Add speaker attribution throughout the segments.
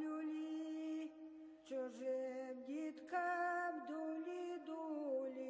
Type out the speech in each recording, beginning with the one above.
Speaker 1: Люлі, чужим діткам дулі-дулі.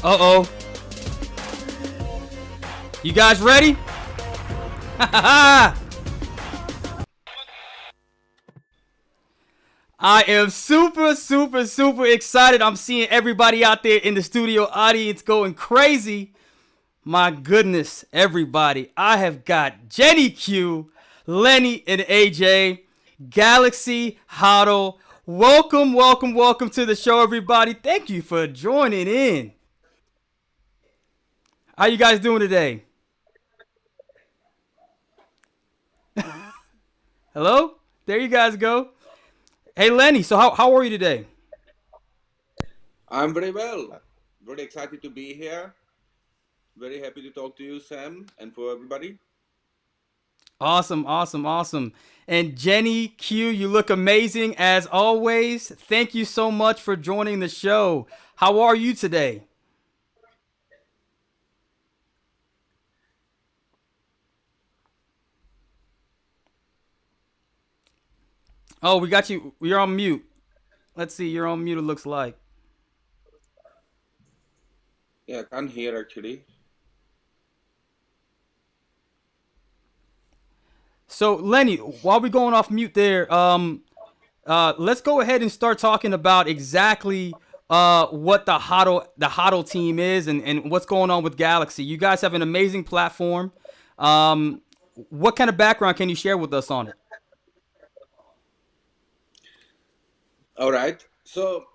Speaker 2: Uh-oh. You guys ready? I am super excited. I'm seeing everybody out there in the studio audience going crazy. My goodness, everybody. I have got Jenny Q, Lenny, and AJ. Galaxe Hodl. Welcome to the show, everybody. Thank you for joining in. How you guys doing today? Hello? There you guys go. Hey, Lenny, so how are you today?
Speaker 3: I'm very well. Very excited to be here. Very happy to talk to you, Sam, and for everybody.
Speaker 2: Awesome. And Jenny Q, you look amazing as always. Thank you so much for joining the show. How are you today? Oh, we got you. You're on mute. Let's see. You're on mute, it looks like.
Speaker 3: Yeah, I can't hear actually.
Speaker 2: So, Lenny, while we're going off mute there, let's go ahead and start talking about exactly what the HODL team is and what's going on with Galaxe. You guys have an amazing platform. What kind of background can you share with us on it?
Speaker 3: All right. So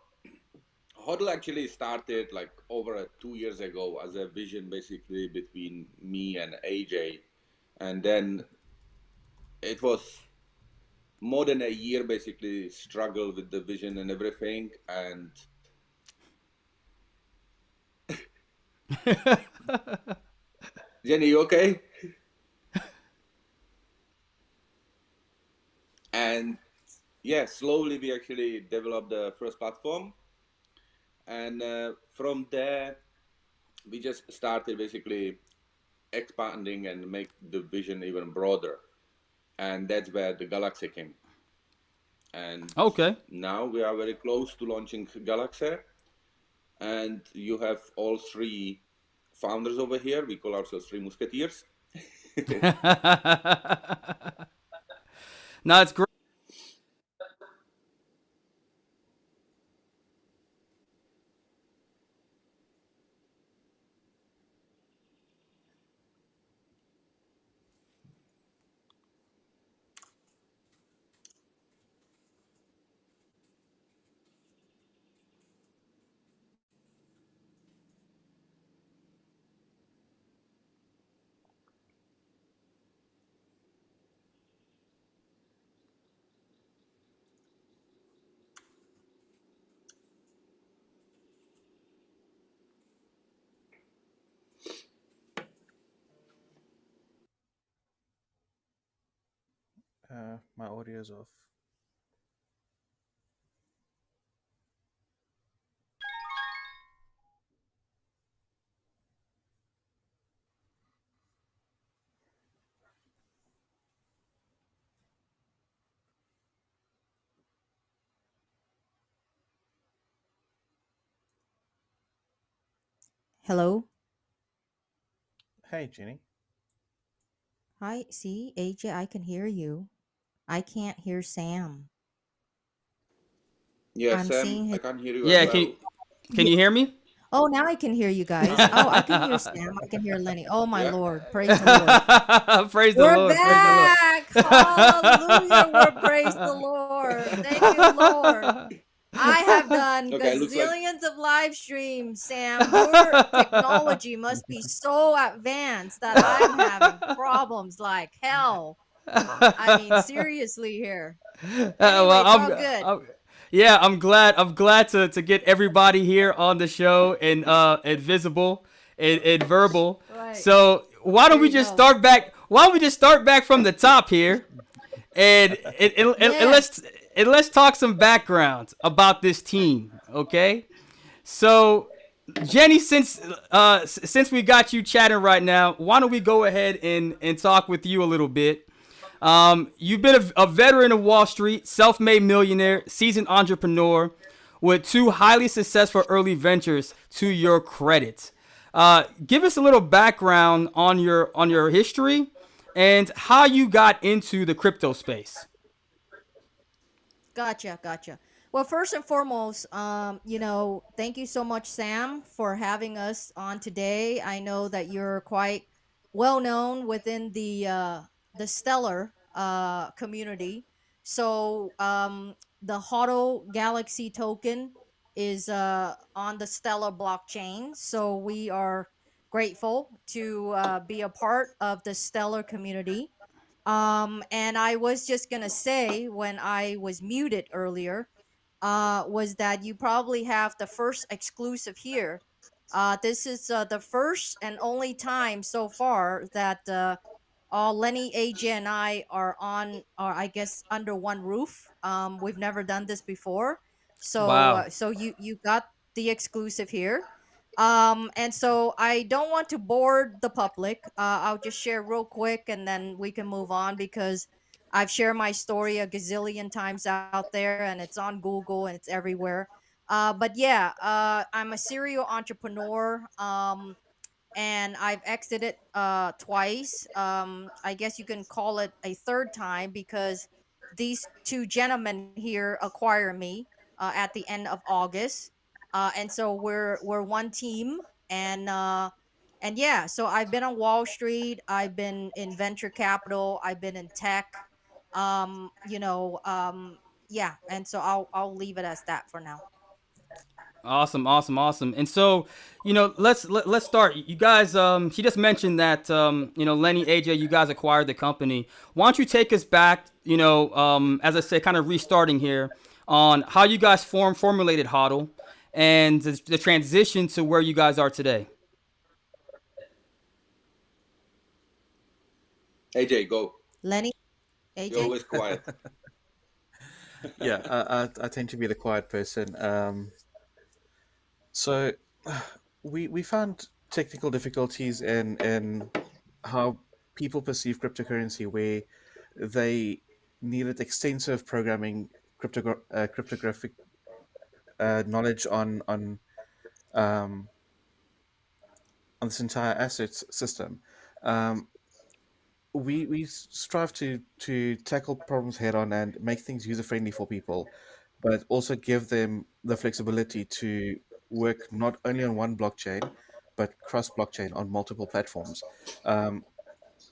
Speaker 3: HODL actually started like over 2 years ago as a vision basically between me and AJ. And then it was more than a year basically struggle with the vision and everything. And Jenny, you okay? And yeah, slowly we actually developed the first platform. And from there, we just started basically expanding and make the vision even broader. And that's where the Galaxe came. And
Speaker 2: Okay.
Speaker 3: now we are very close to launching Galaxe. And you have all three founders over here. We call ourselves three musketeers.
Speaker 2: No, it's great.
Speaker 4: My audio's off.
Speaker 5: Hello.
Speaker 4: Hey, Jenny.
Speaker 5: Hi. See, AJ, I can hear you. I can't hear Sam.
Speaker 3: Yeah,
Speaker 5: I'm
Speaker 3: Sam,
Speaker 5: seeing
Speaker 3: I
Speaker 5: his.
Speaker 3: can't hear you as
Speaker 2: Yeah,
Speaker 3: well.
Speaker 2: can
Speaker 5: Yeah.
Speaker 2: you hear me?
Speaker 5: Oh, now I can hear you guys.
Speaker 4: Ah,
Speaker 5: Oh, I
Speaker 4: okay.
Speaker 5: can hear Sam. I can hear Lenny. Oh, my
Speaker 3: Yeah.
Speaker 5: Lord. Praise the Lord.
Speaker 2: Praise the
Speaker 5: We're
Speaker 2: Lord. Praise the Lord.
Speaker 5: back. Hallelujah. We're praise the Lord. Thank you, Lord. I have done
Speaker 3: Okay, looks like
Speaker 5: gazillions of live streams, Sam. Your technology must be so advanced that I'm having problems like hell. I mean, seriously here. Anyway,
Speaker 2: Well,
Speaker 5: it's all good.
Speaker 2: yeah, I'm glad to get everybody here on the show and visible and verbal.
Speaker 5: Right.
Speaker 2: So why don't
Speaker 5: There
Speaker 2: we
Speaker 5: you
Speaker 2: just
Speaker 5: go.
Speaker 2: start back? Why don't we just start back from the top here and
Speaker 5: Yes.
Speaker 2: let's talk some background about this team, okay? So Jenny, since we got you chatting right now, why don't we go ahead and talk with you a little bit? You've been a veteran of Wall Street, self-made millionaire, seasoned entrepreneur, with two highly successful early ventures to your credit. Give us a little background on your history and how you got into the crypto space.
Speaker 5: Gotcha, gotcha. Well, first and foremost, thank you so much, Sam, for having us on today. I know that you're quite well known within the Stellar community. So, the HODL Galaxy token is on the Stellar blockchain. So we are grateful to be a part of the Stellar community. And I was just gonna say when I was muted earlier, was that you probably have the first exclusive here. This is the first and only time so far that Lenny, AJ, and I are I guess under one roof. We've never done this before, so
Speaker 2: Wow.
Speaker 5: you got the exclusive here. And so I don't want to bore the public. I'll just share real quick, and then we can move on because I've shared my story a gazillion times out there, and it's on Google and it's everywhere. But yeah, I'm a serial entrepreneur. And I've exited twice. I guess you can call it a third time because these two gentlemen here acquire me at the end of August, and so we're one team, and and yeah, so I've been on Wall Street, I've been in venture capital, I've been in tech, yeah, and so I'll leave it as that for now.
Speaker 2: Awesome, awesome, awesome. And so, let's start. You guys, she just mentioned that Lenny, AJ, you guys acquired the company. Why don't you take us back? As I said, kind of restarting here on how you guys formulated HODL and the transition to where you guys are today.
Speaker 3: AJ, go.
Speaker 5: Lenny,
Speaker 3: You're
Speaker 5: AJ.
Speaker 3: always quiet.
Speaker 4: Yeah, I tend to be the quiet person. So we found technical difficulties in how people perceive cryptocurrency, where they needed extensive programming, cryptographic knowledge um, on this entire assets system. Um, we strive to tackle problems head on and make things user friendly for people, but also give them the flexibility to work not only on one blockchain, but cross blockchain on multiple platforms. Um,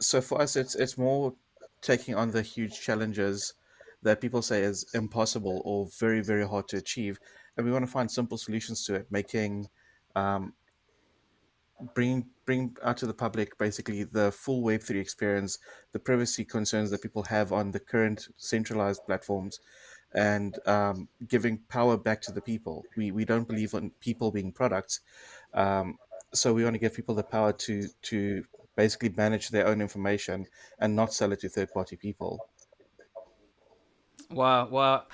Speaker 4: so for us, it's more taking on the huge challenges that people say is impossible or very hard to achieve, and we want to find simple solutions to it, making um, bring out to the public basically the full Web3 experience, the privacy concerns that people have on the current centralized platforms, and giving power back to the people. We don't believe in people being products, um, so we want to give people the power to basically manage their own information and not sell it to third party people.
Speaker 2: Wow, wow.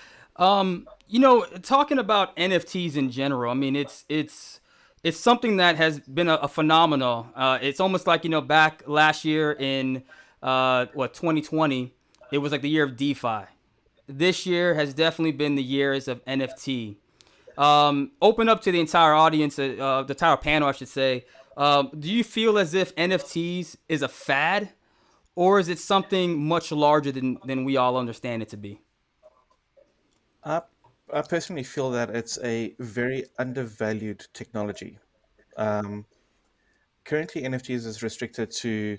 Speaker 2: Talking about NFTs in general, I mean, it's something that has been a phenomenal. It's almost like back last year in 2020, it was like the year of DeFi. This year has definitely been the years of NFT. Open up to the entire audience, the entire panel, I should say. Do you feel as if NFTs is a fad, or is it something much larger than we all understand it to be?
Speaker 4: I, I personally feel that it's a very undervalued technology. Um, Currently, NFTs is restricted to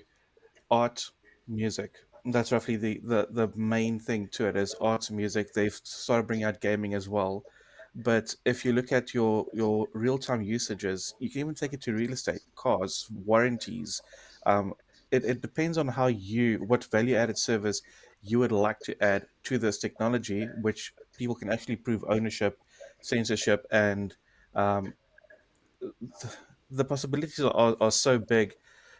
Speaker 4: art, music. That's roughly the main thing to it is art, music. They've started bringing out gaming as well. But if you look at your real time usages, you can even take it to real estate, cars, warranties. Um, it depends on how what value added service you would like to add to this technology, which people can actually prove ownership, censorship, and um, the possibilities are so big.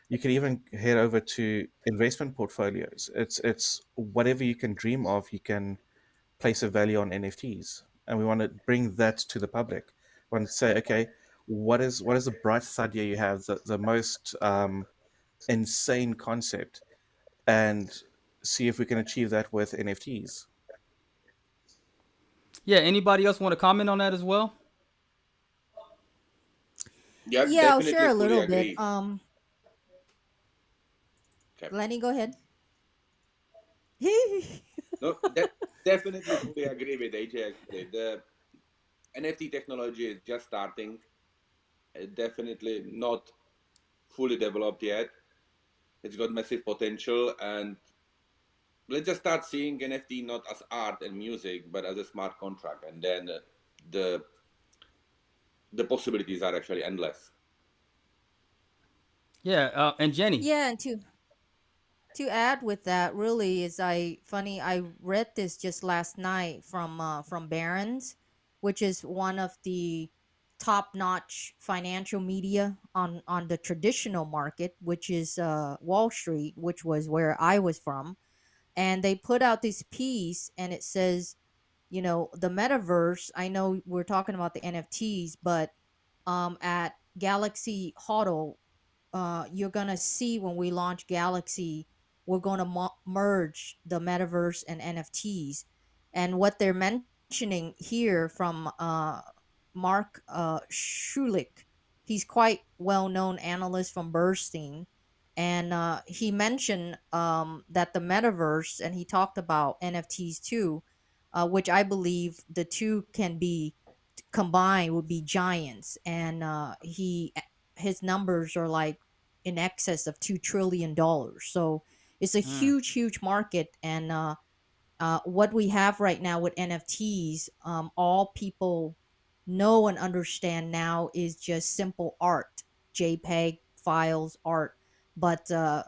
Speaker 4: You can even head over to investment portfolios. It's whatever you can dream of, you can place a value on NFTs, and we want to bring that to the public. We want to say, okay, what is the brightest idea you have, the most insane concept, and see if we can achieve that with NFTs.
Speaker 2: Yeah. Anybody else want to comment on that as well?
Speaker 3: Yeah,
Speaker 5: Yeah, I'll share
Speaker 3: definitely
Speaker 5: a
Speaker 3: fully
Speaker 5: little bit.
Speaker 3: agree. Okay.
Speaker 5: Lenny, go ahead.
Speaker 3: No, that definitely fully agree with AJ. Actually, the NFT technology is just starting. Definitely not fully developed yet. It's got massive potential, and let's just start seeing NFT not as art and music, but as a smart contract, and then the the possibilities are actually endless.
Speaker 2: Yeah. And Jenny.
Speaker 5: Yeah, and to add with that, really is I read this just last night from Barron's, which is one of the top-notch financial media on the traditional market, which is Wall Street, which was where I was from. And they put out this piece, and it says, the metaverse. I know we're talking about the NFTs, but at Galaxy Hodl, you're gonna see when we launch Galaxy, we're gonna merge the metaverse and NFTs. And what they're mentioning here from Mark Schulich, he's quite well-known analyst from Bernstein, and he mentioned that the metaverse, and he talked about NFTs too, which I believe the two can be combined would be giants, and his numbers are like in excess of $2 trillion. So it's a
Speaker 2: Mm.
Speaker 5: huge market, and what we have right now with NFTs, all people know and understand now is just simple art, JPEG files, art. But the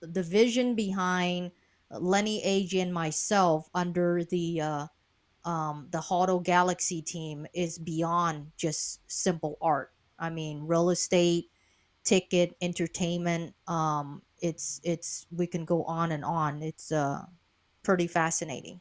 Speaker 5: vision behind Lenny, AJ, and myself under the HODL Galaxy team is beyond just simple art. I mean, real estate, ticket, entertainment. It's we can go on and on. It's pretty fascinating.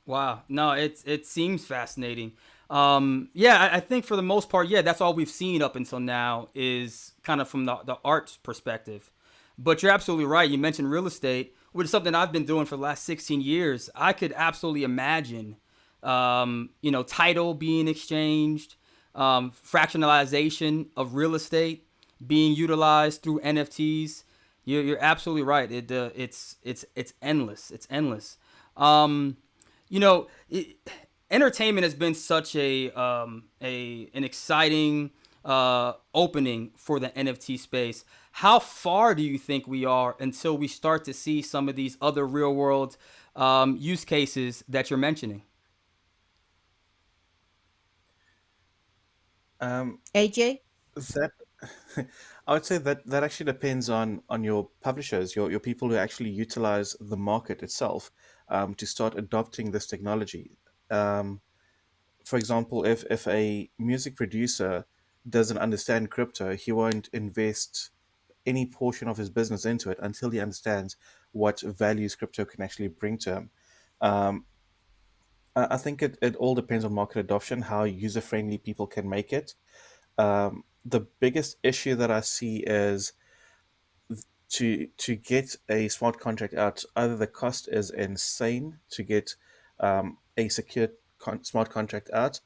Speaker 2: Wow. No, it seems fascinating. Yeah, I think for the most part, yeah, that's all we've seen up until now is kind of from the arts perspective. But you're absolutely right. You mentioned real estate, which is something I've been doing for the last 16 years. I could absolutely imagine, title being exchanged, fractionalization of real estate being utilized through NFTs. You're absolutely right. It's endless. It's endless. Um, you know, it, entertainment has been such an exciting opening for the NFT space. How far do you think we are until we start to see some of these other real world use cases that you're mentioning?
Speaker 4: Um,
Speaker 5: AJ?
Speaker 4: that I would say that actually depends on your publishers, your people who actually utilize the market itself to start adopting this technology. Um, for example, if a music producer doesn't understand crypto, he won't invest any portion of his business into it until he understands what values crypto can actually bring to him. I think it all depends on market adoption, how user friendly people can make it. The biggest issue that I see is to get a smart contract out. Either the cost is insane to get a secure smart contract out.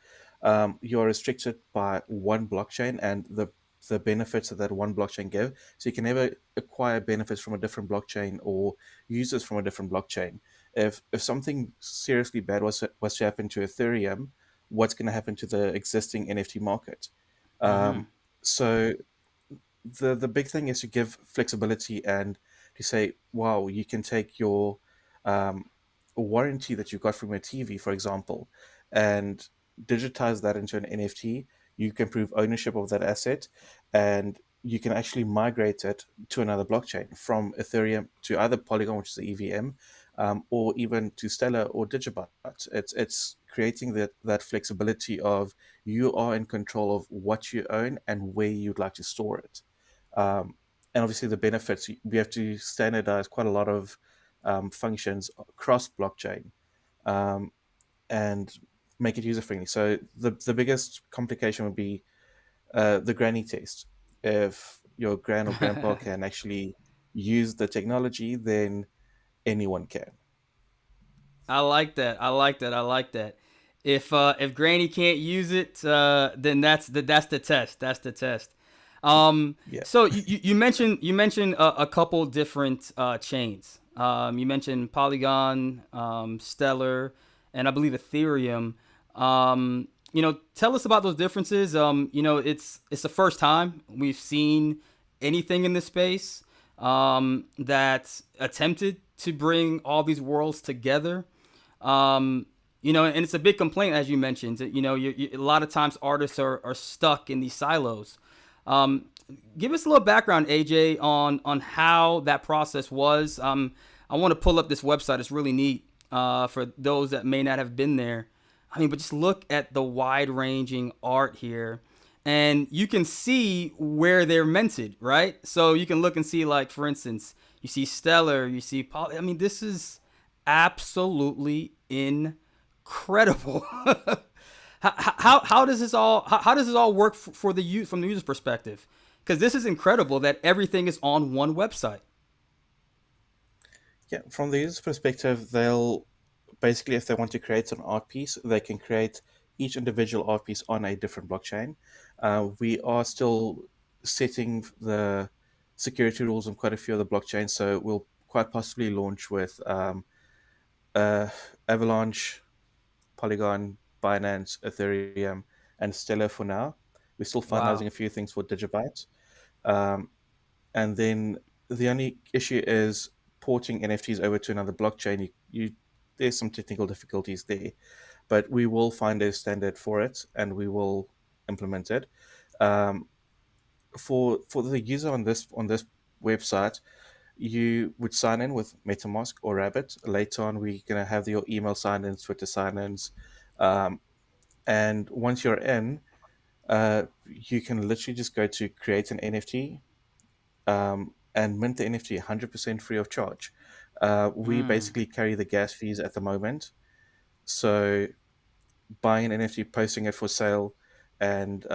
Speaker 4: You're restricted by one blockchain and the benefits that one blockchain give. So you can never acquire benefits from a different blockchain or users from a different blockchain. If something seriously bad was to happen to Ethereum, what's going to happen to the existing NFT market?
Speaker 2: Hmm.
Speaker 4: So the big thing is to give flexibility and to say, wow, you can take your um, warranty that you got from your TV, for example, and digitize that into an NFT. You can prove ownership of that asset, and you can actually migrate it to another blockchain from Ethereum to either Polygon, which is the EVM, or even to Stellar or Digibyte. It's creating that flexibility of you are in control of what you own and where you'd like to store it. Um, and obviously, the benefits, we have to standardize quite a lot of functions across blockchain, um, and make it user friendly. So the biggest complication would be the granny test. If your gran or grandpa can actually use the technology, then anyone can.
Speaker 2: I like that. I like that. I like that. If Granny can't use it, then that's the test. That's the test.
Speaker 4: Yeah.
Speaker 2: So you mentioned a couple different chains. You mentioned Polygon, Stellar, and I believe Ethereum. Tell us about those differences. It's the first time we've seen anything in this space that attempted to bring all these worlds together. And it's a big complaint, as you mentioned. A lot of times artists are stuck in these silos. Um, Give us a little background, AJ, on how that process was. I want to pull up this website. It's really neat for those that may not have been there. I mean, but just look at the wide-ranging art here, and you can see where they're minted, right? So you can look and see, like, for instance, you see Stellar, you see Poly. I mean, this is absolutely incredible. How does this all how does this all work for the from the user's perspective? Because this is incredible that everything is on one website.
Speaker 4: Yeah, from the user's perspective, they'll basically, if they want to create an art piece, they can create each individual art piece on a different blockchain. We are still setting the security rules on quite a few of the blockchains, so we'll quite possibly launch with uh, Avalanche, Polygon, Binance, Ethereum, and Stellar for now. We're still finalizing
Speaker 2: Wow.
Speaker 4: a few things for Digibyte. Um, and then the only issue is porting NFTs over to another blockchain. There's some technical difficulties there, but we will find a standard for it and we will implement it. Um, for the user on this website, you would sign in with MetaMask or Rabbit. Later on, we're gonna have your email sign-ins, Twitter sign-ins, um, and once you're in, you can literally just go to create an NFT, and mint the NFT 100% free of charge. We
Speaker 2: Mm,
Speaker 4: basically carry the gas fees at the moment. So buying an NFT, posting it for sale, and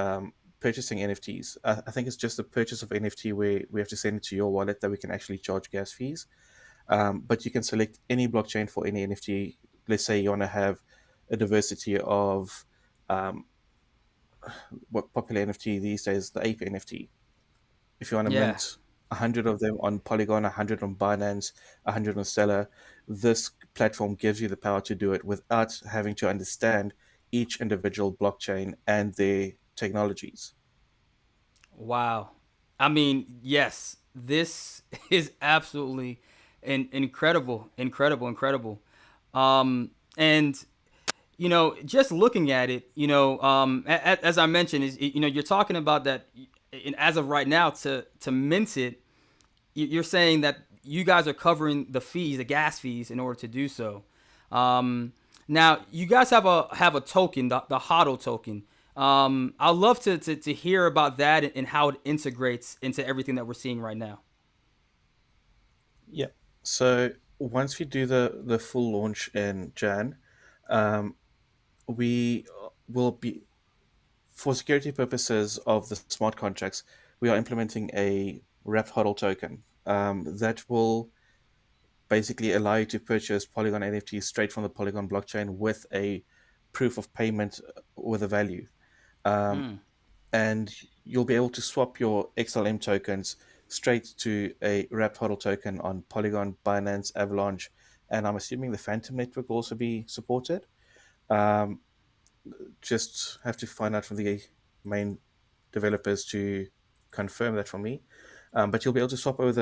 Speaker 4: purchasing NFTs. I think it's just the purchase of NFT where we have to send it to your wallet that we can actually charge gas fees. But you can select any blockchain for any NFT. Let's say you want to have a diversity of um, what popular NFT these days, the ape NFT. If you want to
Speaker 2: yeah.
Speaker 4: mint 100 of them on Polygon, 100 on Binance, 100 on Stellar, this platform gives you the power to do it without having to understand each individual blockchain and their technologies.
Speaker 2: Wow. I mean, yes, this is absolutely incredible, incredible, incredible. And just looking at it, as I mentioned, you're talking about that, and as of right now, to mint it, you're saying that you guys are covering the fees, the gas fees, in order to do so. Um, Now you guys have a token, the HODL token. I'd love to hear about that and how it integrates into everything that we're seeing right now.
Speaker 4: Yeah. So once we do the full launch in Jan, we will be, for security purposes of the smart contracts, we are implementing a wrapped HODL token that will basically allow you to purchase Polygon NFTs straight from the Polygon blockchain with a proof of payment with a value. Um,
Speaker 2: Mm.
Speaker 4: and you'll be able to swap your XLM tokens straight to a wrapped HODL token on Polygon, Binance, Avalanche, and I'm assuming the Phantom network will also be supported. Um, just have to find out from the main developers to confirm that for me. But you'll be able to swap over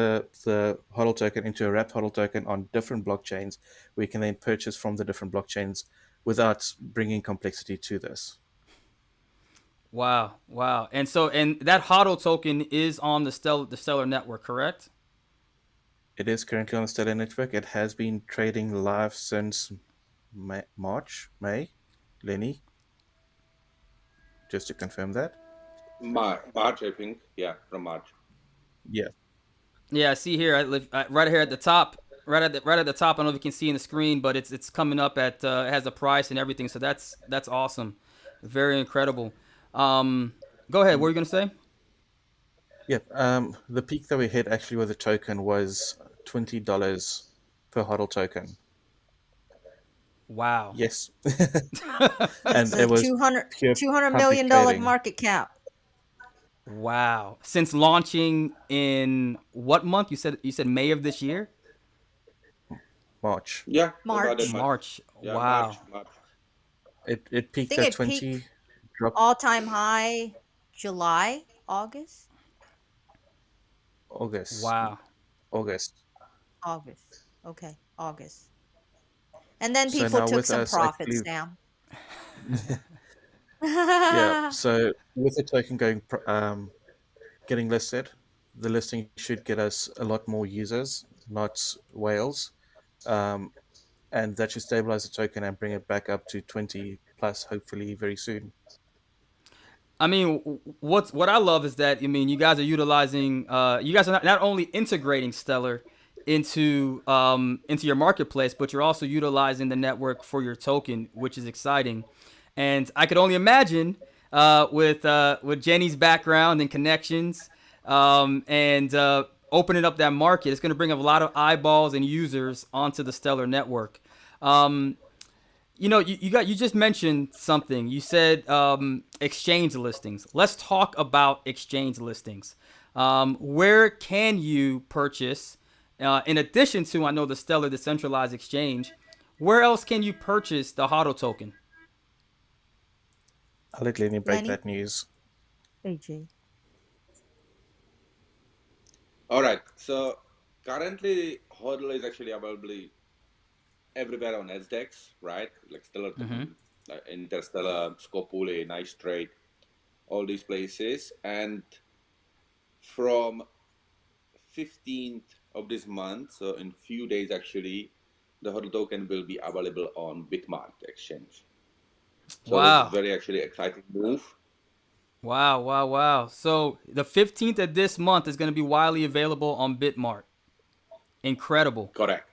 Speaker 4: the HODL token into a wrapped HODL token on different blockchains, where you can then purchase from the different blockchains without bringing complexity to this.
Speaker 2: Wow, wow. And so, and that HODL token is on the Stellar network, correct?
Speaker 4: It is currently on the Stellar network. It has been trading live since May. Lenny, just to confirm that.
Speaker 3: March, I think. Yeah, from March.
Speaker 4: Yeah.
Speaker 2: Yeah, I see here. Right here at the top, right at the top. I don't know if you can see in the screen, but it's coming up at it has the price and everything. So that's awesome, very incredible. Go ahead. What were you gonna say?
Speaker 4: Yeah. The peak that we hit actually with the token was $20 per HODL token.
Speaker 2: Wow.
Speaker 4: Yes.
Speaker 5: It's
Speaker 4: And
Speaker 5: a
Speaker 4: it was
Speaker 5: 200
Speaker 4: pure
Speaker 5: $200
Speaker 4: public
Speaker 5: million dollar
Speaker 4: trading.
Speaker 5: market cap.
Speaker 2: Wow. Since launching in what month? You said May of this year?
Speaker 4: March.
Speaker 3: Yeah, about that
Speaker 5: March.
Speaker 3: much.
Speaker 2: March.
Speaker 3: Yeah, March,
Speaker 2: Wow.
Speaker 3: March.
Speaker 4: It
Speaker 5: I
Speaker 4: peaked
Speaker 5: think
Speaker 4: at
Speaker 5: it
Speaker 4: 20,
Speaker 5: peaked
Speaker 4: dropped
Speaker 5: all time high July, August,
Speaker 4: August.
Speaker 2: Wow.
Speaker 4: August.
Speaker 5: August. Okay, August. And then
Speaker 4: So
Speaker 5: people
Speaker 4: now
Speaker 5: took
Speaker 4: with
Speaker 5: some
Speaker 4: us, I
Speaker 5: profits,
Speaker 4: believe,
Speaker 5: Sam.
Speaker 4: yeah. So with the token getting listed, the listing should get us a lot more users, not whales, um, and that should stabilize the token and bring it back up to 20 plus, hopefully very soon.
Speaker 2: I mean, what I love is that, I mean, you guys are utilizing, you guys are not only integrating Stellar into your marketplace, but you're also utilizing the network for your token, which is exciting. And I could only imagine, with Jenny's background and connections, and opening up that market, it's going to bring up a lot of eyeballs and users onto the Stellar network. Um, you just mentioned something. You said exchange listings. Let's talk about exchange listings. Where can you purchase, in addition to, I know, the Stellar decentralized exchange, where else can you purchase the HODL token?
Speaker 4: I'll let Lenny break
Speaker 5: Lenny,
Speaker 4: that news.
Speaker 5: AJ.
Speaker 3: All right. So currently, HODL is actually available everywhere on SDEX, right? Like Stellar,
Speaker 2: Mm-hmm.
Speaker 3: like Interstellar, Scopuli, Nice Trade, all these places. And from 15th of this month, so in few days actually, the HODL token will be available on Bitmart exchange. So that's
Speaker 2: Wow.
Speaker 3: very actually exciting move.
Speaker 2: Wow, wow, wow. So the 15th of this month is going to be widely available on Bitmart. Incredible.
Speaker 3: Correct.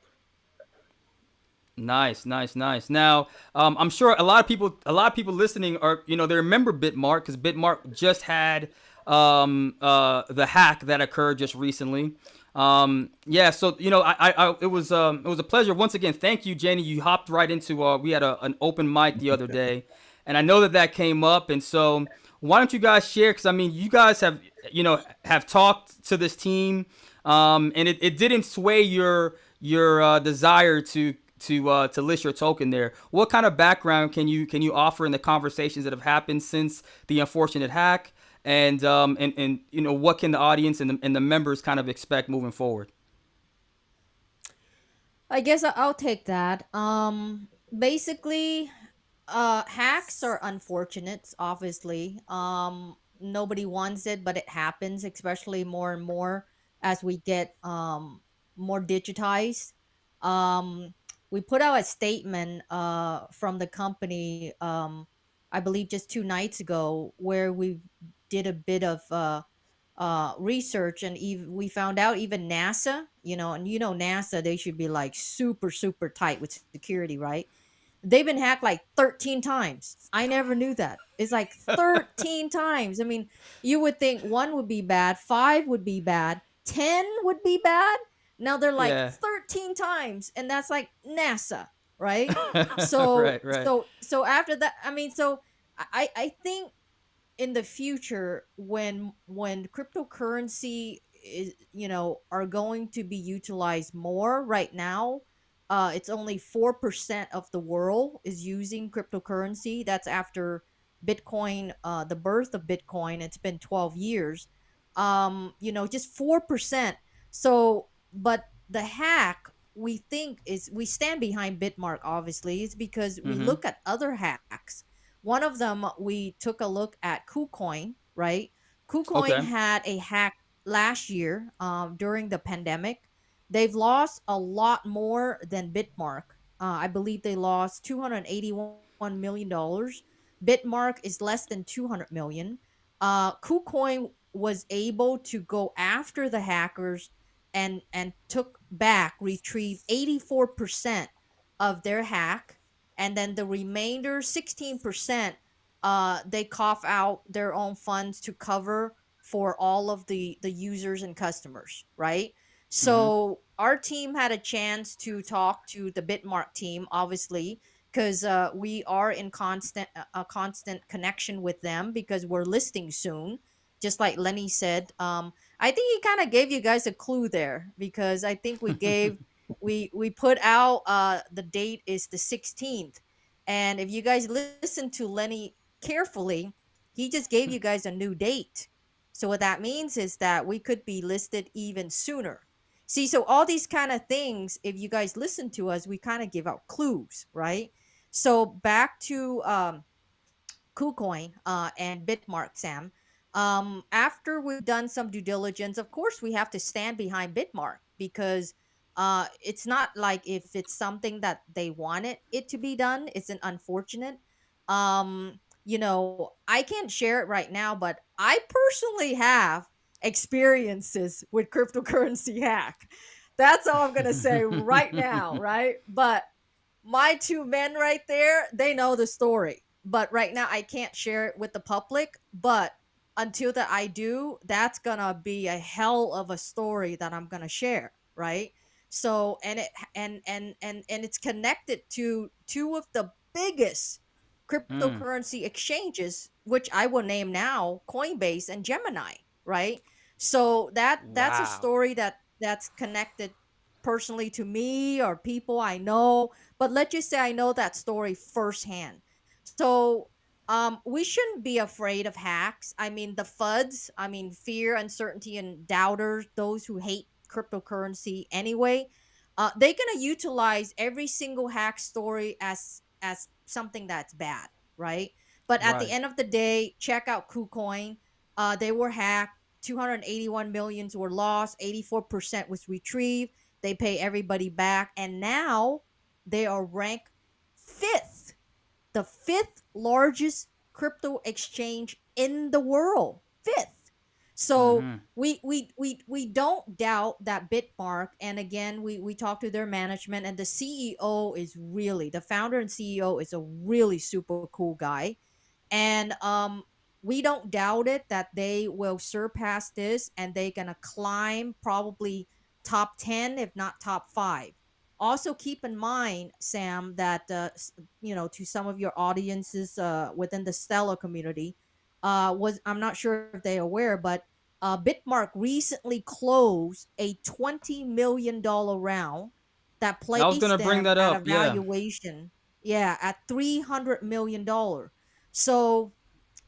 Speaker 2: Nice, nice, nice. Now, I'm sure a lot of people listening are, they remember Bitmart because Bitmart just had the hack that occurred just recently. Yeah, so it was a pleasure once again. Thank you, Jenny. You hopped right into we had an open mic the other day, and I know that came up, and so why don't you guys share? Because I mean, you guys have talked to this team, and it didn't sway your desire to list your token there. What kind of background can you offer in the conversations that have happened since the unfortunate hack, and what can the audience and the members kind of expect moving forward?
Speaker 5: I guess I'll take that. Basically, hacks are unfortunate, obviously. Nobody wants it, but it happens, especially more and more as we get more digitized. Um, we put out a statement from the company, I believe just 2 nights ago, where we did a bit of research, and we found out even NASA, and NASA, they should be like super super tight with security, right? they've been hacked like 13 times. I never knew that. It's like 13 times. I mean, you would think one would be bad, five would be bad, 10 would be bad. Now they're like
Speaker 2: Yeah.
Speaker 5: 13 times, and that's like NASA, right? So
Speaker 2: Right, right.
Speaker 5: so after that, I mean, so I think in the future when cryptocurrency is, are going to be utilized more. Right now, it's only 4% of the world is using cryptocurrency. That's after Bitcoin, the birth of Bitcoin. It's been 12 years. Just 4%. So but the hack, we think, is we stand behind Bitmark, obviously, is because we
Speaker 2: Mm-hmm.
Speaker 5: look at other hacks. One of them, we took a look at KuCoin, right? KuCoin
Speaker 2: Okay.
Speaker 5: had a hack last year, during the pandemic. They've lost a lot more than Bitmark. I believe they lost $281 million. Bitmark is less than 200 million. KuCoin was able to go after the hackers and took back, retrieved 84% of their hack, and then the remainder 16%, they cough out their own funds to cover for all of the users and customers, right?
Speaker 2: Mm-hmm.
Speaker 5: So our team had a chance to talk to the Bitmark team, obviously, because we are in constant a constant connection with them because we're listing soon, just like Lenny said. I think he kind of gave you guys a clue there, because I think we put out, the date is the 16th. And if you guys listen to Lenny carefully, he just gave you guys a new date. So what that means is that we could be listed even sooner. See, so all these kind of things, if you guys listen to us, we kind of give out clues, right? So back to KuCoin, and Bitmark, Sam. After we've done some due diligence, of course, we have to stand behind Bitmark, because it's not like if it's something that they wanted it to be done, it's an unfortunate. I can't share it right now, but I personally have experiences with cryptocurrency hack. That's all I'm gonna say right now, right? But my two men right there, they know the story. But right now I can't share it with the public. But until that I do, that's gonna be a hell of a story that I'm gonna share, right? So and it's connected to two of the biggest
Speaker 2: Mm.
Speaker 5: cryptocurrency exchanges, which I will name now, Coinbase and Gemini, right? So that's a
Speaker 2: Wow.
Speaker 5: story that's connected personally to me or people I know, but let's just say I know that story firsthand. So we shouldn't be afraid of hacks. I mean, the FUDs, I mean, fear, uncertainty, and doubters, those who hate cryptocurrency anyway, they're gonna utilize every single hack story as something that's bad, right? But at the
Speaker 2: Right.
Speaker 5: end of the day, check out KuCoin. They were hacked. 281 millions were lost. 84% was retrieved. They pay everybody back, and now they are ranked fifth, the fifth largest crypto exchange in the world. Fifth. So
Speaker 2: Mm-hmm.
Speaker 5: we don't doubt that Bitmark, and again we talked to their management, and the CEO is really, the founder and CEO is a really super cool guy. And we don't doubt it that they will surpass this, and they're gonna climb probably top 10, if not top 5. Also keep in mind, Sam, that to some of your audiences within the Stellar community, was I'm not sure if they're aware, but Bitmark recently closed a $20 million round that
Speaker 2: I was
Speaker 5: placed
Speaker 2: gonna bring
Speaker 5: them
Speaker 2: that
Speaker 5: at a
Speaker 2: up. Yeah.
Speaker 5: valuation, yeah, at $300 million. So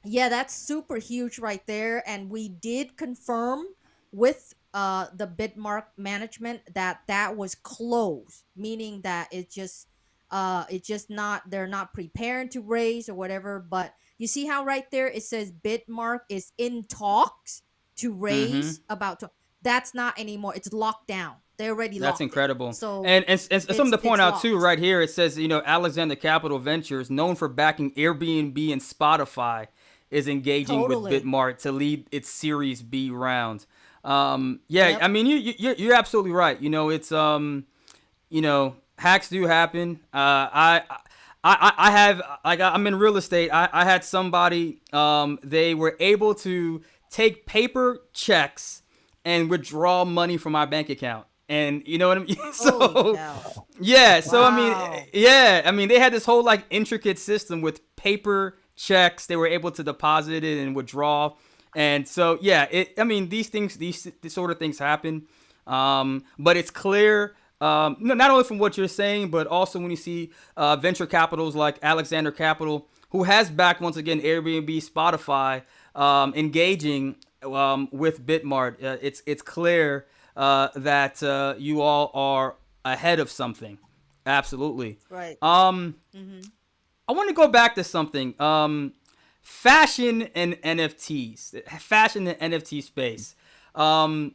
Speaker 5: yeah, that's super huge right there. And we did confirm with the Bitmark management that that was closed, meaning that it's just not, they're not preparing to raise or whatever. But you see how right there it says Bitmark is in talks to
Speaker 2: Mm-hmm.
Speaker 5: raise about to, that's not anymore. It's locked down. They already
Speaker 2: That's
Speaker 5: locked it.
Speaker 2: incredible.
Speaker 5: So
Speaker 2: And something to point
Speaker 5: it's
Speaker 2: out too,
Speaker 5: locked.
Speaker 2: right here, it says, Alexander Capital Ventures, known for backing Airbnb and Spotify, is engaging with
Speaker 5: Totally.
Speaker 2: Bitmart to lead its Series B round. Yeah,
Speaker 5: Yep.
Speaker 2: I mean, you're absolutely right. Hacks do happen. I have like I'm in real estate. I had somebody they were able to take paper checks and withdraw money from my bank account. And you know what I mean?
Speaker 5: Holy
Speaker 2: So
Speaker 5: cow.
Speaker 2: yeah, so I mean,
Speaker 5: Wow.
Speaker 2: yeah, I mean they had this whole like intricate system with paper checks. They were able to deposit it and withdraw. And so yeah, I mean these sort of things happen. But it's clear, not only from what you're saying, but also when you see venture capitals like Alexander Capital, who has backed once again Airbnb, Spotify, engaging with Bitmart. It's clear that you all are ahead of something. Absolutely.
Speaker 5: Right.
Speaker 2: Um,
Speaker 5: Mm-hmm.
Speaker 2: I want to go back to something. Fashion and NFTs, fashion and NFT space. Um,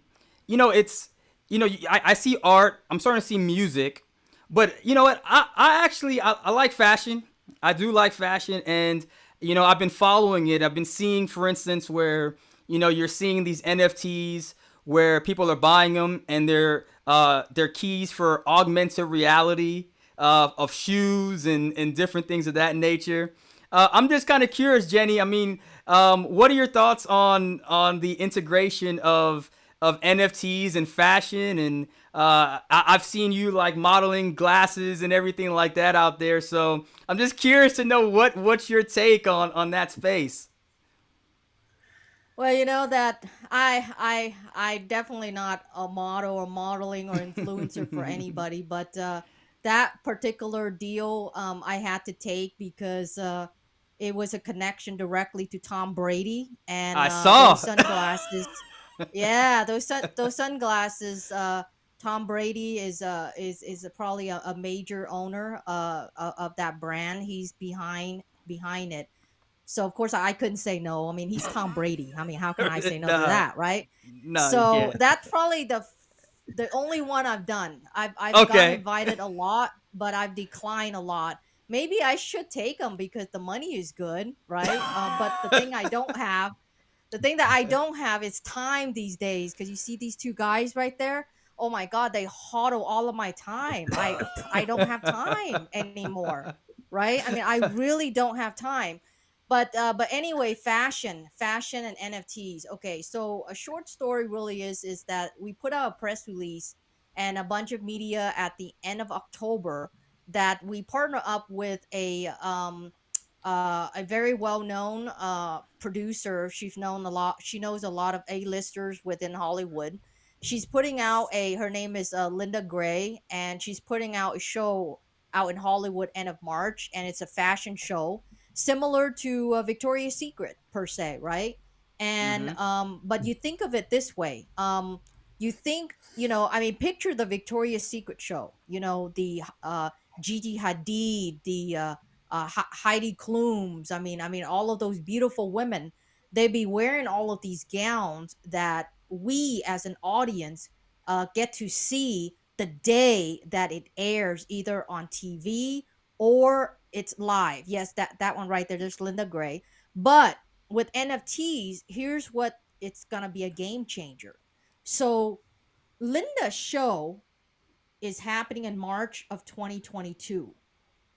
Speaker 2: it's I see art. I'm starting to see music, but you know what? I actually I like fashion. I do like fashion, and I've been following it. I've been seeing, for instance, where you're seeing these NFTs where people are buying them and they're keys for augmented reality of shoes and different things of that nature. I'm just kind of curious, Jenny. I mean, what are your thoughts on the integration of NFTs and fashion? And I've seen you like modeling glasses and everything like that out there. So I'm just curious to know what's your take on that space.
Speaker 5: Well, you know that I definitely not a model or modeling or influencer for anybody, but that particular deal I had to take because it was a connection directly to Tom Brady and
Speaker 2: I
Speaker 5: those
Speaker 2: saw.
Speaker 5: sunglasses. Yeah, those sunglasses. Tom Brady is probably a major owner of that brand. He's behind it. So of course I couldn't say no. I mean, he's Tom Brady. I mean, how can I say no to
Speaker 2: Nah,
Speaker 5: that, right?
Speaker 2: no, you
Speaker 5: So
Speaker 2: can't.
Speaker 5: that's probably the only one I've done. I've gotten
Speaker 2: Okay.
Speaker 5: invited a lot, but I've declined a lot. Maybe I should take them because the money is good, right? But the thing that I don't have is time these days because you see these two guys right there. Oh my God, they hodl all of my time. I don't have time anymore, right? I mean, I really don't have time. But anyway, fashion and NFTs. Okay, so a short story really is that we put out a press release and a bunch of media at the end of October that we partner up with a very well known producer. She's known a lot. She knows a lot of A-listers within Hollywood. She's putting out her name is Linda Gray, and she's putting out a show out in Hollywood end of March, and it's a fashion show similar to Victoria's Secret per se, right? And
Speaker 2: Mm-hmm.
Speaker 5: but you think of it this way. You think, I mean, picture the Victoria's Secret show. The Gigi Hadid, the Heidi Klums. I mean, all of those beautiful women. They'd be wearing all of these gowns that we, as an audience, get to see the day that it airs, either on TV or it's live. Yes, that one right there. There's Linda Gray. But with NFTs, here's what it's gonna be a game changer. So Linda's show is happening in March of 2022.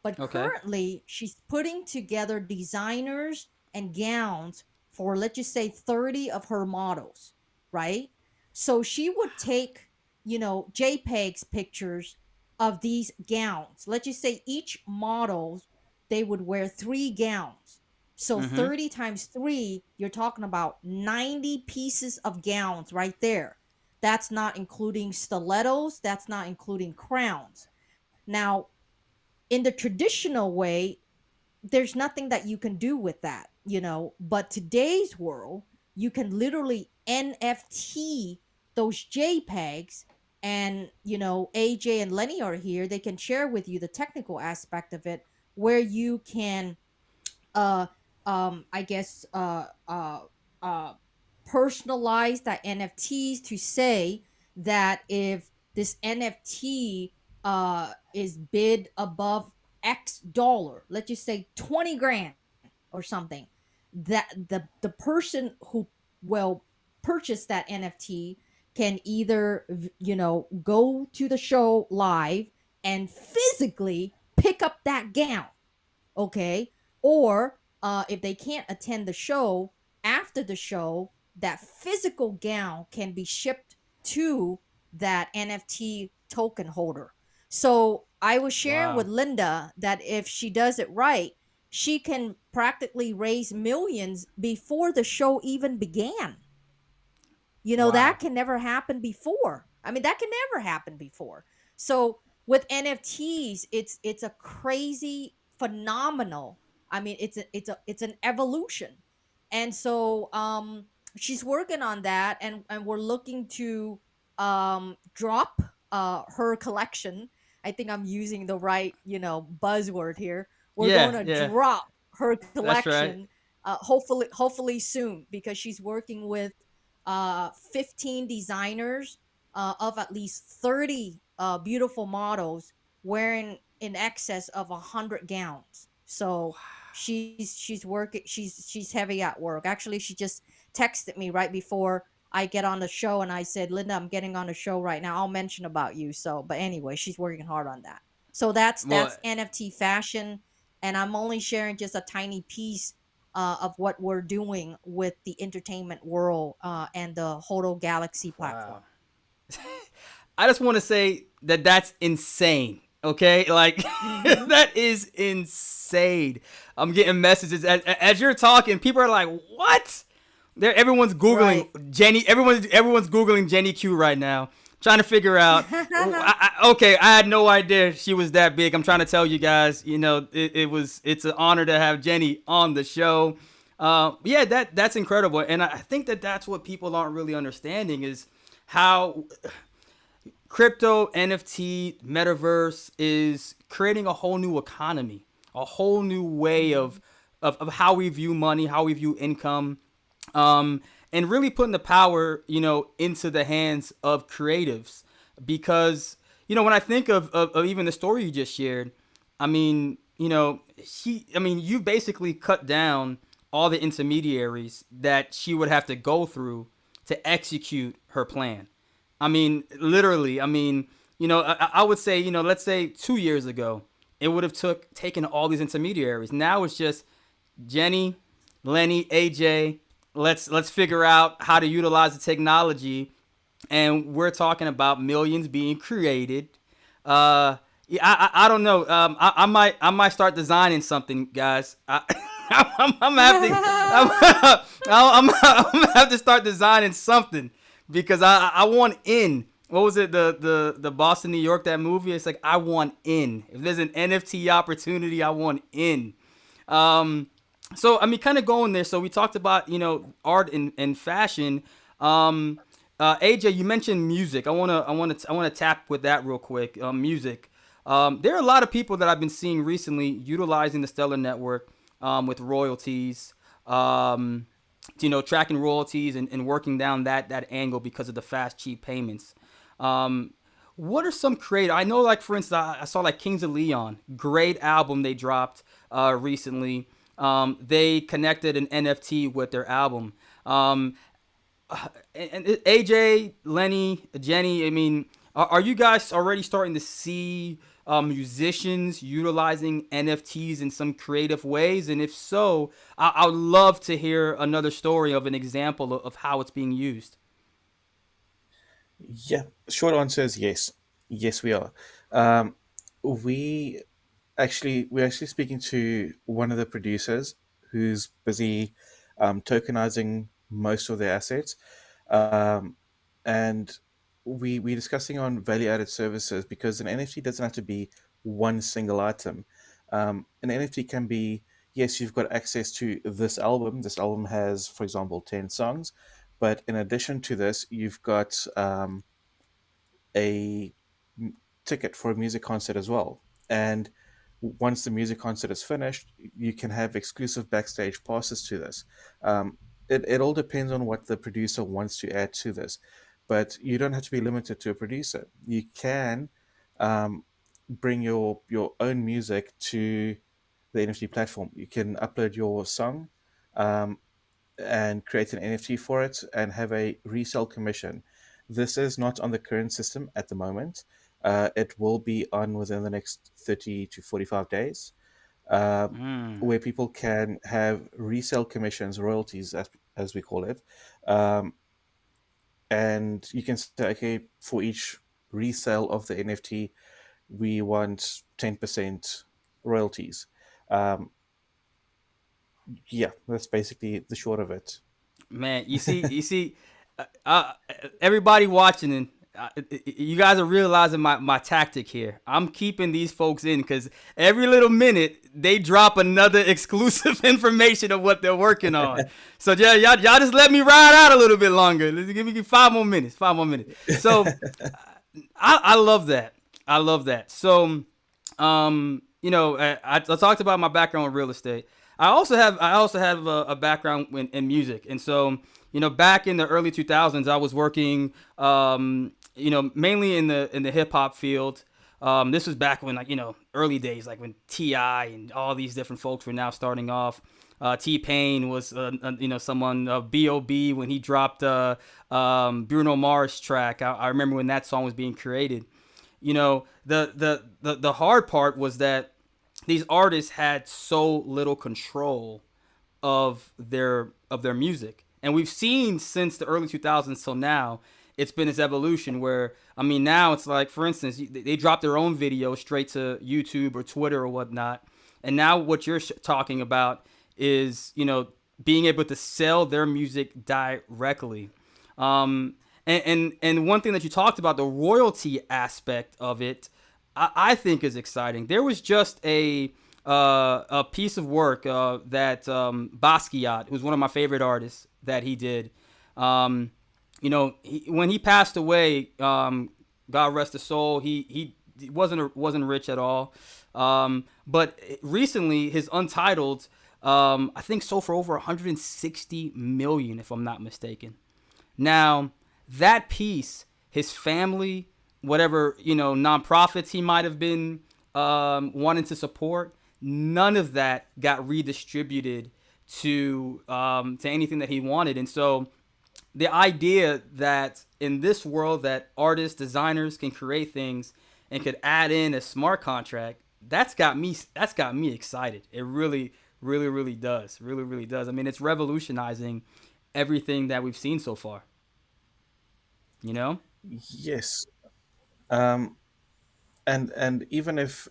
Speaker 5: But
Speaker 2: Okay.
Speaker 5: currently, she's putting together designers and gowns for, let's just say, 30 of her models, right? So she would take, JPEGs pictures of these gowns. Let's just say each model, they would wear three gowns. So
Speaker 2: Mm-hmm.
Speaker 5: 30 times three, you're talking about 90 pieces of gowns right there. That's not including stilettos, that's not including crowns. Now, in the traditional way, there's nothing that you can do with that. But today's world, you can literally NFT those JPEGs. And, AJ and Lenny are here. They can share with you the technical aspect of it, where you can uh I guess uh personalize that NFTs to say that if this NFT is bid above X dollar, let's just say 20 grand or something, that the person who will purchase that NFT can either go to the show live and physically pick up that gown, Okay. Or if they can't attend the show, after the show, that physical gown can be shipped to that NFT token holder. So I was sharing with
Speaker 2: Wow.
Speaker 5: Linda that if she does it right, she can practically raise millions before the show even began. That
Speaker 2: Wow.
Speaker 5: can never happen before. I mean, that can never happen before. So with NFTs, it's a crazy phenomenal. I mean, it's an evolution. And so she's working on that, and we're looking to drop her collection. I think I'm using the right, buzzword here. We're going
Speaker 2: Yeah,
Speaker 5: to
Speaker 2: yeah.
Speaker 5: drop her
Speaker 2: That's right.
Speaker 5: collection hopefully soon, because she's working with 15 designers of at least 30 beautiful models wearing in excess of 100 gowns. So she's working, she's heavy at work. Actually, she just texted me right before I get on the show, and I said, Linda, I'm getting on the show right now, I'll mention about you. So but anyway, she's working hard on that. So
Speaker 2: Well,
Speaker 5: that's NFT fashion, and I'm only sharing just a tiny piece of what we're doing with the entertainment world and the HODL Galaxy
Speaker 2: wow.
Speaker 5: platform.
Speaker 2: I just want to say that that's insane. Okay, like
Speaker 5: Mm-hmm.
Speaker 2: that is insane. I'm getting messages as you're talking. People are like, "What?" Everyone's googling
Speaker 5: Right.
Speaker 2: Jenny. Everyone's googling Jenny Q right now, trying to figure out. Okay, I had no idea she was that big. I'm trying to tell you guys. It's an honor to have Jenny on the show. Yeah, that's incredible, and I think that that's what people aren't really understanding is how crypto, NFT, metaverse is creating a whole new economy, a whole new way
Speaker 5: Mm-hmm.
Speaker 2: of how we view money, how we view income, and really putting the power, into the hands of creatives. Because, when I think of even the story you just shared, I mean, you basically cut down all the intermediaries that she would have to go through to execute her plan. I mean, literally. I mean, I would say, let's say 2 years ago, it would have taken all these intermediaries. Now it's just Jenny, Lenny, AJ. Let's figure out how to utilize the technology, and we're talking about millions being created. Yeah, I don't know. I might start designing something, guys. I'm gonna have to I'm gonna have to start designing something because I want in. What was it? The Boston, New York, that movie? It's like I want in. If there's an NFT opportunity, I want in. Um, so I mean, kind of going there. So we talked about art and fashion. AJ, you mentioned music. I wanna tap with that real quick. Music. There are a lot of people that I've been seeing recently utilizing the Stellar Network with royalties. Tracking royalties and working down that angle because of the fast, cheap payments. Um, what are some creative? I know, like for instance, I saw like Kings of Leon, great album they dropped recently. They connected an NFT with their album. And AJ, Lenny, Jenny, I mean, are you guys already starting to see musicians utilizing NFTs in some creative ways? And if so, I would love to hear another story of an example of how it's being used.
Speaker 4: Yeah, short answer is yes. Yes, we are. Um, we we're actually speaking to one of the producers who's busy tokenizing most of their assets, um, and we're discussing on value added services because an NFT doesn't have to be one single item. An NFT can be, yes, you've got access to this album. This album has, for example, 10 songs, but in addition to this, you've got a ticket for a music concert as well. And once the music concert is finished, you can have exclusive backstage passes to this. It all depends on what the producer wants to add to this, but you don't have to be limited to a producer. You can um, bring your own music to the NFT platform. You can upload your song, um, and create an NFT for it and have a resale commission. This is not on the current system at the moment. It will be on within the next 30 to 45 days. uh,
Speaker 2: Mm.
Speaker 4: where people can have resale commissions, royalties, as we call it, um, and you can say, okay, for each resale of the NFT, we want 10% royalties. Um, yeah, that's basically the short of it.
Speaker 2: Man, everybody watching, and you guys are realizing my tactic here. I'm keeping these folks in because every little minute they drop another exclusive information of what they're working on. So yeah, y'all just let me ride out a little bit longer. Give me 5 more minutes. 5 more minutes. So I love that. I love that. So, I talked about my background in real estate. I also have a background in music, and so back in the early 2000s, I was working, mainly in the hip hop field. This was back when, like, early days, like when Ti and all these different folks were now starting off. T Pain was, someone, B.O.B. when he dropped Bruno Mars track. I remember when that song was being created. The hard part was that these artists had so little control of their music. And we've seen since the early 2000s till now, it's been this evolution where, I mean, now it's like, for instance, they drop their own video straight to YouTube or Twitter or whatnot. And now what you're talking about is, being able to sell their music directly. And one thing that you talked about, the royalty aspect of it, I think is exciting. There was just a piece of work that Basquiat, who's one of my favorite artists, that he did. When he passed away, God rest his soul. He wasn't rich at all. But recently, his Untitled, I think, sold for over 160 million, if I'm not mistaken. Now, that piece, his family, whatever nonprofits he might have been wanting to support, none of that got redistributed to anything that he wanted. And so the idea that in this world that artists, designers can create things and could add in a smart contract, that's got me excited. It really, really, really does. Really, really does. I mean, it's revolutionizing everything that we've seen so far. You know?
Speaker 4: Yes. Um, and even if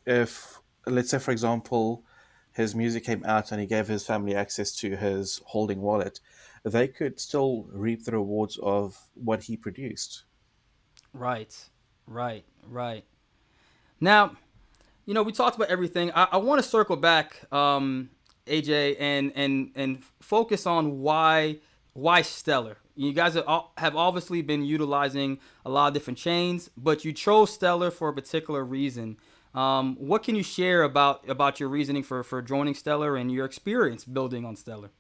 Speaker 4: let's say, for example, his music came out and he gave his family access to his holding wallet, they could still reap the rewards of what he produced.
Speaker 2: Right. Right. Right. Now, we talked about everything. I want to circle back, AJ, and focus on why Stellar. You guys have obviously been utilizing a lot of different chains, but you chose Stellar for a particular reason. What can you share about your reasoning for joining Stellar and your experience building on Stellar?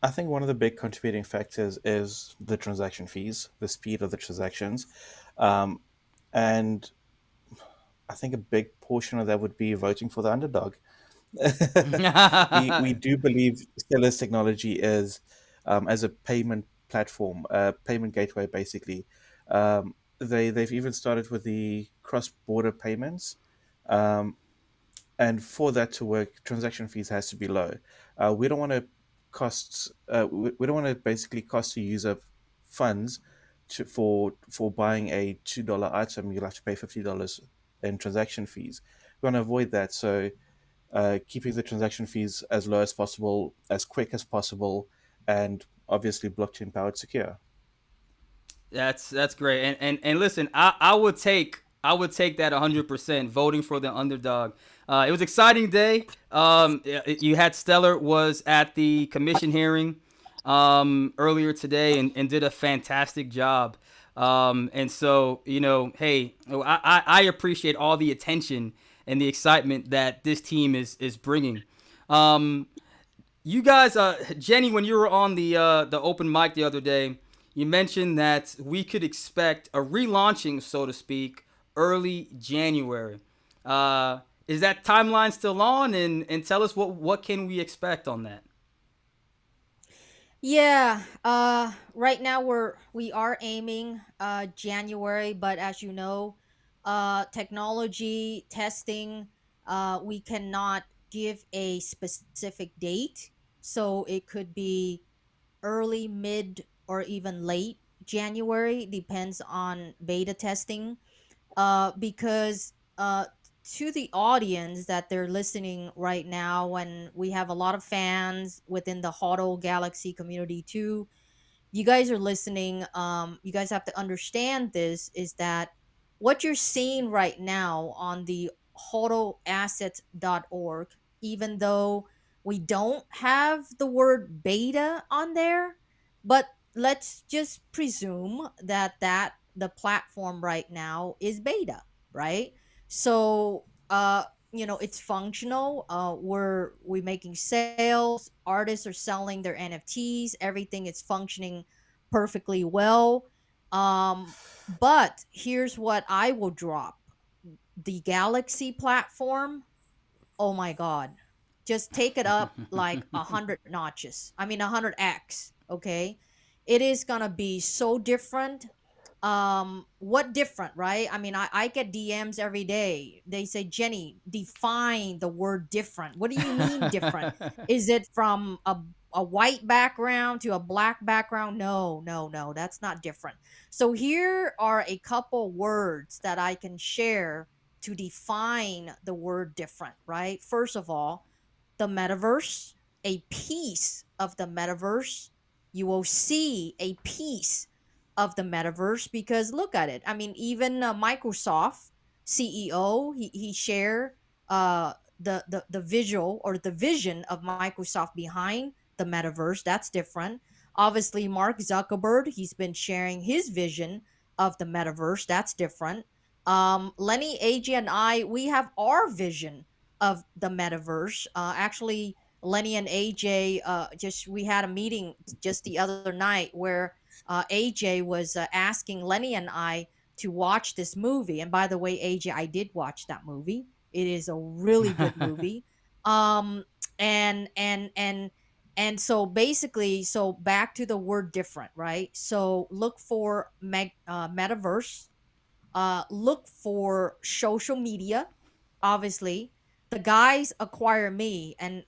Speaker 4: I think one of the big contributing factors is the transaction fees, the speed of the transactions, um, and I think a big portion of that would be voting for the underdog. We do believe Stellar's technology is, as a payment platform, a payment gateway, basically. They've even started with the cross border payments, um, and for that to work, transaction fees has to be low. We don't want to we don't want to basically cost the user funds for buying a $2 item. You'll have to pay $50 in transaction fees. We want to avoid that, so keeping the transaction fees as low as possible, as quick as possible, and obviously blockchain powered secure.
Speaker 2: That's great. And listen, I would take that 100%, voting for the underdog. It was an exciting day. You had Stellar was at the commission hearing earlier today and did a fantastic job. And so, hey, I appreciate all the attention and the excitement that this team is bringing. Um, you guys, Jenny, when you were on the open mic the other day, you mentioned that we could expect a relaunching, so to speak, early January. Is that timeline still on? And tell us what can we expect on that?
Speaker 5: Yeah, right now we are aiming January, but as you know, technology testing We cannot give a specific date, so it could be early, mid, or even late January, depends on beta testing. Because to the audience that they're listening right now, when we have a lot of fans within the HODL Galaxy community too, you guys are listening, you guys have to understand this, is that what you're seeing right now on the hodlassets.org, even though we don't have the word beta on there, but let's just presume that the platform right now is beta, right? So it's functional. We making sales, artists are selling their NFTs, everything is functioning perfectly well. But here's what I will drop: the Galaxy platform. Oh my god, just take it up like 100 notches, I mean 100x. Okay, it is gonna be so different. What different, right? I mean, I get DMs every day. They say, Jenny, define the word different. What do you mean different? Is it from a white background to a black background? No, no, no, that's not different. So here are a couple words that I can share to define the word different, right? First of all, the metaverse, a piece of the metaverse. You will see a piece of the metaverse, because look at it. I mean, even Microsoft CEO, he shared the visual or the vision of Microsoft behind the metaverse. That's different. Obviously, Mark Zuckerberg, he's been sharing his vision of the metaverse. That's different. Lenny, AJ, and I, we have our vision of the metaverse. Actually, Lenny and AJ, just we had a meeting just the other night where AJ was asking Lenny and I to watch this movie. And by the way, AJ, I did watch that movie. It is a really good movie. Um, and so basically, so back to the word different, right? So look for metaverse, look for social media. Obviously, the guys acquire me, and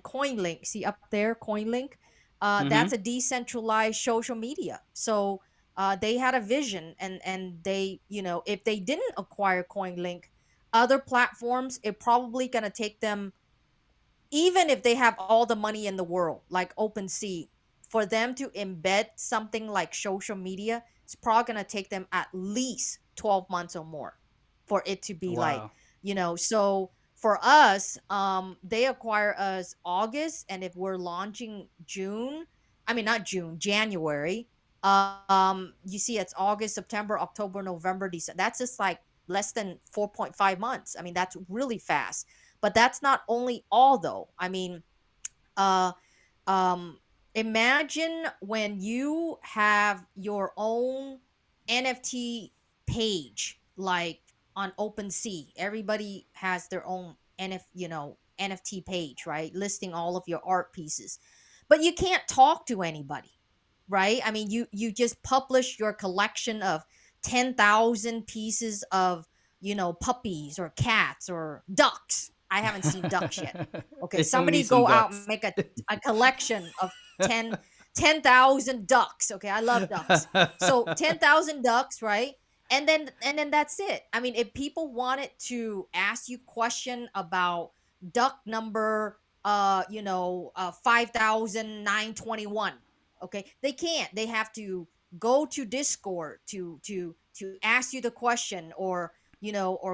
Speaker 5: CoinLink. See up there, CoinLink.
Speaker 2: Hmm.
Speaker 5: That's a decentralized social media. So they had a vision, and they, if they didn't acquire CoinLink, other platforms, it probably gonna take them, even if they have all the money in the world, like OpenSea, for them to embed something like social media, it's probably going to take them at least 12 months or more for it to be like,
Speaker 2: Wow.
Speaker 5: so for us, they acquire us August, and if we're launching June, I mean, not June, January, you see it's August, September, October, November, December. That's just like less than 4.5 months. I mean, that's really fast. But that's not only all, though. I mean, uh um imagine when you have your own NFT page, like on OpenSea. Everybody has their own NFT page, right? Listing all of your art pieces. But you can't talk to anybody, right? I mean, you just publish your collection of 10,000 pieces of, puppies or cats or ducks. I haven't seen ducks yet. Okay,
Speaker 2: It's gonna need
Speaker 5: somebody
Speaker 2: some
Speaker 5: go out and
Speaker 2: ducks.
Speaker 5: make a collection of 10,000 ducks. Okay, I love ducks. So 10,000 ducks, right? And then that's it. I mean, if people wanted to ask you question about duck number 5,921, okay, they can't. They have to go to Discord to ask you the question, or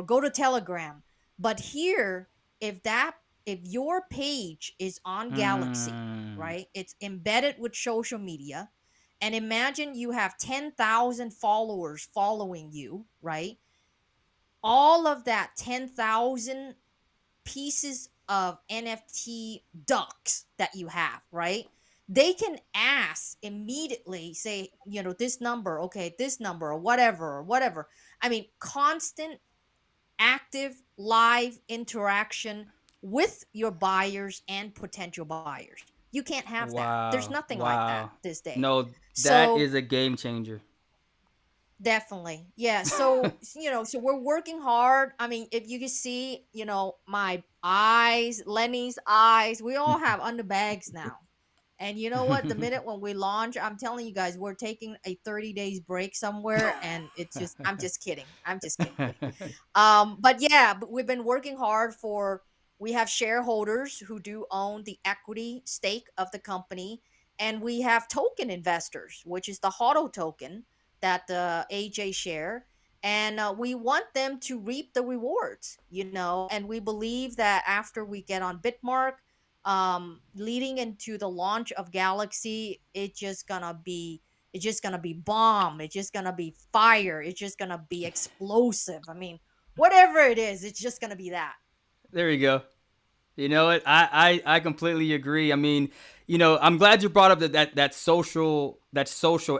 Speaker 5: go to Telegram. But here, if that if your page is on Galaxy,
Speaker 2: Mm.
Speaker 5: right? It's embedded with social media. And imagine you have 10,000 followers following you, right? All of that 10,000 pieces of NFT ducks that you have, right? They can ask immediately, say, this number, okay, this number, or whatever. I mean, constant, active, live interaction with your buyers and potential buyers. You can't have that. There's
Speaker 2: Wow.
Speaker 5: nothing like that
Speaker 2: Wow.
Speaker 5: this day.
Speaker 2: No, that
Speaker 5: So
Speaker 2: is a game changer.
Speaker 5: Definitely. Yeah. So, so we're working hard. I mean, if you can see, my eyes, Lenny's eyes, we all have underbags now. And you know what? The minute when we launch, I'm telling you guys, we're taking a 30 days break somewhere. And I'm just kidding. I'm just kidding. But yeah, but we've been working hard we have shareholders who do own the equity stake of the company, and we have token investors, which is the HODL token that the AJ share. And we want them to reap the rewards, and we believe that after we get on Bitmark, leading into the launch of Galaxy, it's just gonna be bomb, it's just gonna be fire, it's just gonna be explosive. I mean, whatever it is, it's just gonna be that.
Speaker 2: There you go. You know what? I completely agree. I mean, I'm glad you brought up that social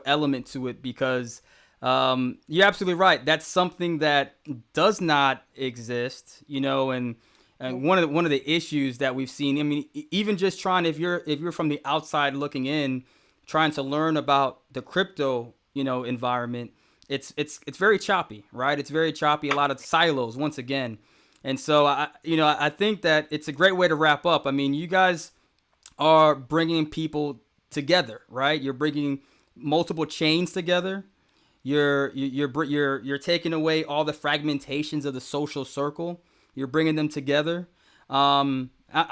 Speaker 2: element to it, because you're absolutely right. That's something that does not exist. And one of the issues that we've seen. I mean, even just trying, if you're from the outside looking in, trying to learn about the crypto environment, it's very choppy, right? It's very choppy. A lot of silos once again. And so I think that it's a great way to wrap up. I mean, you guys are bringing people together, right? You're bringing multiple chains together. You're taking away all the fragmentations of the social circle. You're bringing them together. I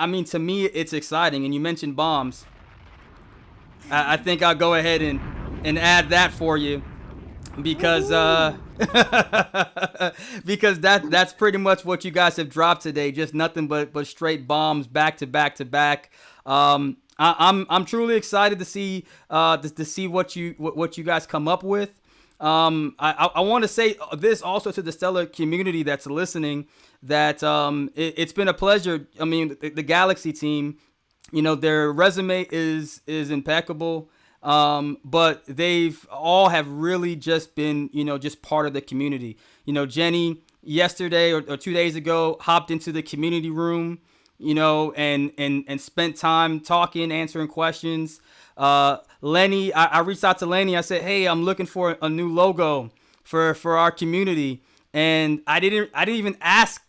Speaker 2: mean, to me, it's exciting. And you mentioned bombs. I think I'll go ahead and add that for you, because because that's pretty much what you guys have dropped today. Just nothing but straight bombs back to back to back. I'm truly excited to see what you guys come up with. I want to say this also to the Stellar community that's listening, that it's been a pleasure. I mean, the Galaxy team, their resume is impeccable. But they've all have really just been, just part of the community. Jenny yesterday or 2 days ago hopped into the community room, and spent time talking, answering questions. Lenny, I reached out to Lenny. I said, hey, I'm looking for a new logo for our community. And I didn't even ask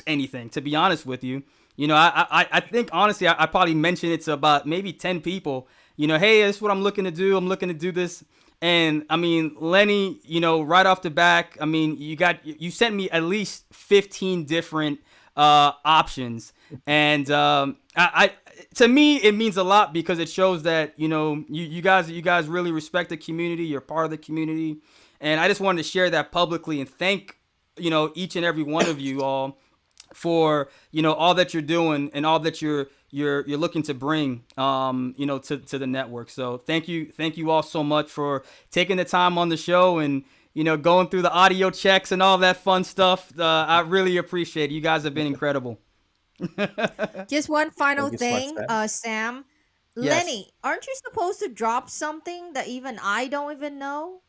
Speaker 2: anything, to be honest with you. I think honestly, I probably mentioned it to about maybe 10 people. Hey, this is what I'm looking to do. I'm looking to do this. And I mean, Lenny, right off the back, I mean, you sent me at least 15 different options. And I to me, it means a lot, because it shows that, you guys really respect the community. You're part of the community. And I just wanted to share that publicly and thank, each and every one of you all for, all that you're doing and all that you're looking to bring, to the network. So thank you all so much for taking the time on the show and, going through the audio checks and all that fun stuff. I really appreciate it. You guys have been incredible.
Speaker 5: Just one final
Speaker 4: Thank you so much,
Speaker 5: thing,
Speaker 4: Sam.
Speaker 5: Sam.
Speaker 2: Yes.
Speaker 5: Lenny, aren't you supposed to drop something that even I don't even know?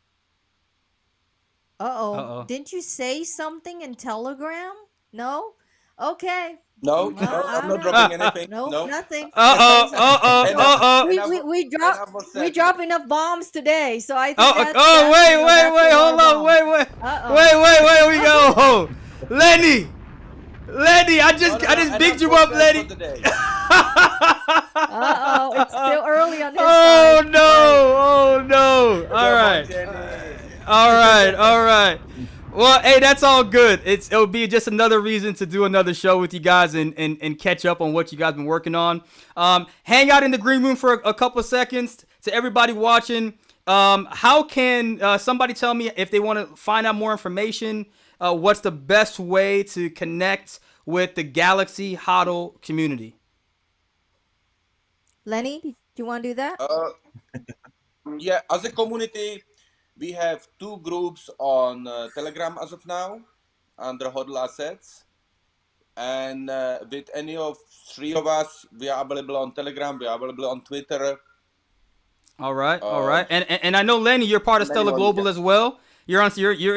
Speaker 2: Uh-oh.
Speaker 5: Didn't you say something in Telegram? No? Okay.
Speaker 3: No,
Speaker 5: Well,
Speaker 3: no,
Speaker 5: I
Speaker 3: I'm
Speaker 5: don't
Speaker 3: not
Speaker 5: know.
Speaker 3: dropping anything.
Speaker 5: Nope,
Speaker 3: No.
Speaker 5: nothing.
Speaker 2: Uh-oh. Uh-oh.
Speaker 3: And
Speaker 2: Uh-oh.
Speaker 3: and I
Speaker 5: We
Speaker 3: will-
Speaker 5: we
Speaker 3: and
Speaker 5: drop
Speaker 3: I will
Speaker 5: we
Speaker 3: say-
Speaker 5: drop enough bombs today, so I think
Speaker 2: Oh,
Speaker 5: that's,
Speaker 2: oh,
Speaker 5: that's,
Speaker 2: wait,
Speaker 5: that's a
Speaker 2: hold
Speaker 5: lot
Speaker 2: on,
Speaker 5: of
Speaker 2: wait,
Speaker 5: bombs. Uh-oh.
Speaker 2: wait, we go. Lenny, I
Speaker 3: No,
Speaker 2: just
Speaker 3: no,
Speaker 2: I just
Speaker 3: and
Speaker 2: bigged
Speaker 3: I'm
Speaker 2: you up,
Speaker 3: for
Speaker 2: Lenny.
Speaker 3: today.
Speaker 5: Uh-oh, it's still early on his
Speaker 2: Oh
Speaker 5: side.
Speaker 2: no. All right.
Speaker 3: Jenny.
Speaker 2: All right. Well, hey, that's all good. It'll be just another reason to do another show with you guys and catch up on what you guys been working on. Hang out in the green room for a couple of seconds. To everybody watching, how can somebody tell me if they want to find out more information? What's the best way to connect with the Galaxy Hodl community?
Speaker 5: Lenny, do you want to do that?
Speaker 3: Yeah, as a community, we have 2 groups on Telegram as of now, under HODL Assets. And with any of 3 of us, we are available on Telegram, we are available on Twitter.
Speaker 2: All right. And I know, Lenny, you're part of Stellar Global as well. You're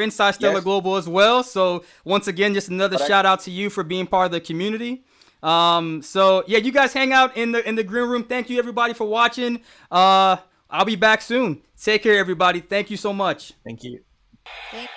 Speaker 2: inside Stellar
Speaker 3: Yes.
Speaker 2: Global as well. So once again, just another
Speaker 3: Correct.
Speaker 2: shout out to you for being part of the community. So yeah, you guys hang out in the green room. Thank you everybody for watching. I'll be back soon. Take care, everybody. Thank you so much.
Speaker 4: Thank you.
Speaker 5: Thank